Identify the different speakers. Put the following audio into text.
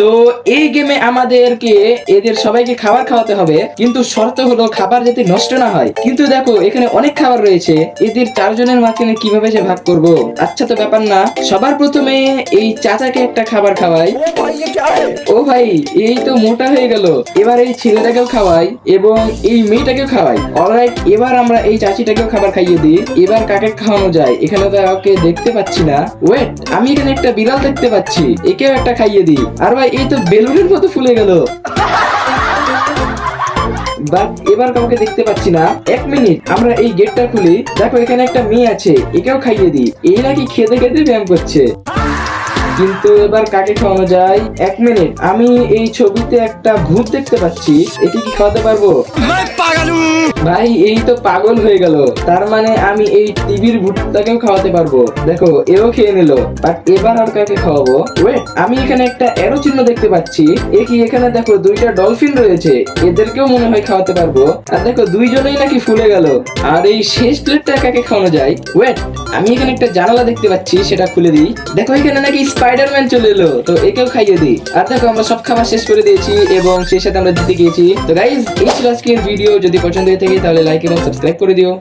Speaker 1: তো এই গেমে আমাদেরকে এদের সবাইকে খাবার খাওয়াতে হবে, কিন্তু শর্ত হলো খাবার যাতে নষ্ট না হয়। কিন্তু দেখো এখানে অনেক খাবার রয়েছে, এদের চারজনের মাঝখানে কিভাবে যে ভাগ করব। আচ্ছা, তো ব্যাপার না, সবার প্রথমে এই চাচাকে একটা খাবার খাওয়াই। ও ভাই, এই তো মোটা হয়ে গেল। এবার এই ছেলেটাকেও খাওয়াই এবং এই মেয়েটাকেও খাওয়াই। অলরাইট, এবার আমরা এই চাচিটাকেও খাবার খাইয়ে দিই। এবার কাকে খাওয়ানো যায়? এখানে তো ওকে দেখতে পাচ্ছি না। ওয়েট, আমি এখানে একটা বিড়াল দেখতে পাচ্ছি, একেও একটা খাইয়ে দিই। আর ভাই, এই তো বেলুনের মতো ফুলে গেল। বাট এবার কাউকে দেখতে পাচ্ছি না। এক মিনিট, আমরা এই গেটটা খুলি। দেখো এখানে একটা মেয়ে আছে, একেও খাইয়ে দিই। এই নাকি খেতে খেতে ব্যায়াম করছে। কিন্তু এবার কাকে খাওয়ানো যায়? এক মিনিট, আমি এই ছবিতে একটা ভূত দেখতে পাচ্ছি, একে কি খাওয়াতে পারবো? ভাই, এই তো পাগল হয়ে গেল। তার মানে আমি এই টিভির ভূতটাকেও খাওয়াতে পারবো। দেখো, এও খেয়ে নিল। বাট এবার আর কাকে খাওয়াবো? ওয়েট, আমি এখানে একটা অ্যারো চিহ্ন দেখতে পাচ্ছি। এ কি? এখানে দেখো দুইটা ডলফিন রয়েছে, এদেরকেও মনে হয় খাওয়াতে পারবো। আর দেখো দুইজনেই নাকি ফুলে গেল। আর এই শেষ প্লেটটা কাকে খাওয়ানো যায়? ওয়েট, আমি এখানে একটা জানালা দেখতে পাচ্ছি, সেটা খুলে দিই। দেখো এখানে নাকি স্পাইডারম্যান চলে এলো, তো একেও খাইয়ে দিই। আর দেখো আমরা সব খাবার শেষ করে দিয়েছি এবং সেই সাথে আমরা জিতে গিয়েছি। তো গাইজ, এই ছিল আজকের ভিডিও। যদি পছন্দ হয়ে থাকে তাহলে লাইক এবং সাবস্ক্রাইব করে দিও।